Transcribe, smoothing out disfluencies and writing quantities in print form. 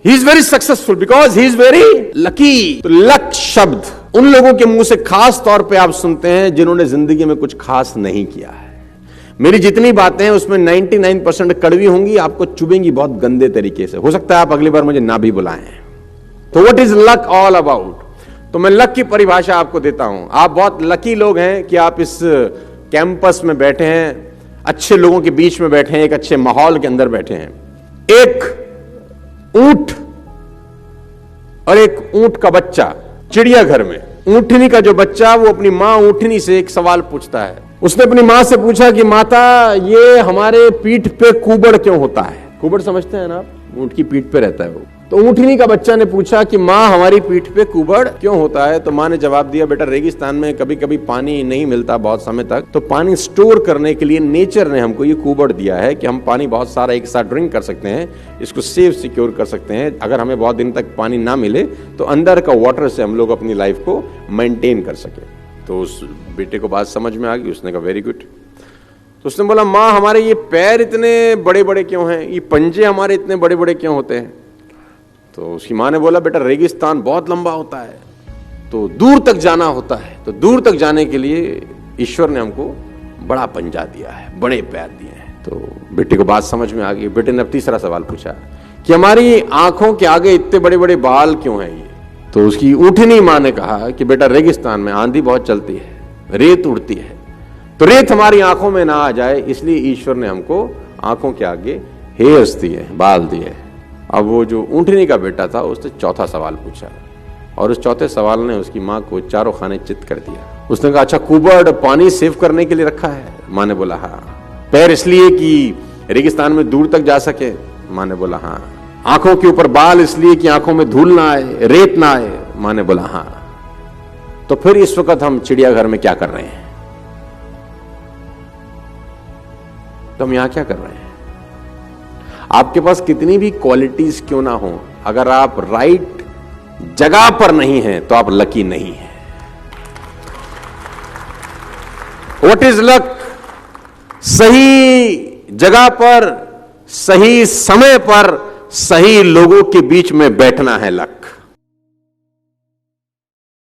He is very successful because he is very lucky. तो luck शब्द उन लोगों के मुंह से खास तौर पे आप सुनते हैं जिन्होंने जिंदगी में कुछ खास नहीं किया है। मेरी जितनी बातें हैं उसमें 99% कड़वी होंगी, आपको चुभेंगी बहुत गंदे तरीके से। हो सकता है आप अगली बार मुझे ना भी बुलाएं। तो what is luck all about? तो मैं लक की परिभाषा आपको देता हूं। आप बहुत लकी लोग हैं कि आप इस कैंपस में बैठे हैं, अच्छे लोगों के बीच में बैठे हैं, एक अच्छे माहौल के अंदर बैठे हैं। एक ऊंट और एक ऊंट का बच्चा चिड़ियाघर में, ऊंटनी का जो बच्चा वो अपनी मां ऊंटनी से एक सवाल पूछता है। उसने अपनी मां से पूछा कि माता, ये हमारे पीठ पे कुबड़ क्यों होता है? कुबड़ समझते हैं ना आप? ऊंट की पीठ पे रहता है वो। तो ऊंटनी का बच्चा ने पूछा कि मां, हमारी पीठ पे कुबड़ क्यों होता है? तो मां ने जवाब दिया, बेटा रेगिस्तान में कभी कभी पानी नहीं मिलता बहुत समय तक, तो पानी स्टोर करने के लिए नेचर ने हमको ये कुबड़ दिया है कि हम पानी बहुत सारा एक साथ ड्रिंक कर सकते हैं, इसको सेव सिक्योर कर सकते हैं। अगर हमें बहुत दिन तक पानी ना मिले तो अंदर का वाटर से हम लोग अपनी लाइफ को मेंटेन कर सके। तो उस बेटे को बात समझ में आ गई। उसने कहा वेरी गुड। तो उसने बोला, माँ हमारे ये पैर इतने बड़े बड़े क्यों हैं, ये पंजे हमारे इतने बड़े बड़े क्यों होते हैं? तो उसकी माँ ने बोला, बेटा रेगिस्तान बहुत लंबा होता है, तो दूर तक जाना होता है, तो दूर तक जाने के लिए ईश्वर ने हमको बड़ा पंजा दिया है, बड़े पैर दिए हैं। तो बेटे को बात समझ में आ गई। बेटे ने अब तीसरा सवाल पूछा कि हमारी आंखों के आगे इतने बड़े बड़े बाल क्यों हैं ये? तो उसकी ऊँटनी माँ ने कहा कि बेटा रेगिस्तान में आंधी बहुत चलती है, रेत उड़ती है, तो रेत हमारी आंखों में ना आ जाए इसलिए ईश्वर ने हमको आंखों के आगे हेयर्स दिए, बाल दिए। अब वो जो ऊँटनी का बेटा था उसने चौथा सवाल पूछा और उस चौथे सवाल ने उसकी माँ को चारों खाने चित कर दिया। उसने कहा, अच्छा कुबड़ पानी सेव करने के लिए रखा है? माँ ने बोला हाँ। पैर इसलिए कि रेगिस्तान में दूर तक जा सके? माँ ने बोला हाँ। आंखों के ऊपर बाल इसलिए कि आंखों में धूल ना आए, रेत ना आए? माँ ने बोला हाँ। तो फिर इस वक्त हम चिड़ियाघर में क्या कर रहे हैं? तो हम यहां क्या कर रहे हैं? आपके पास कितनी भी क्वालिटीज क्यों ना हो, अगर आप राइट जगह पर नहीं हैं तो आप लकी नहीं हैं। What is luck? सही जगह पर, सही समय पर, सही लोगों के बीच में बैठना है लक।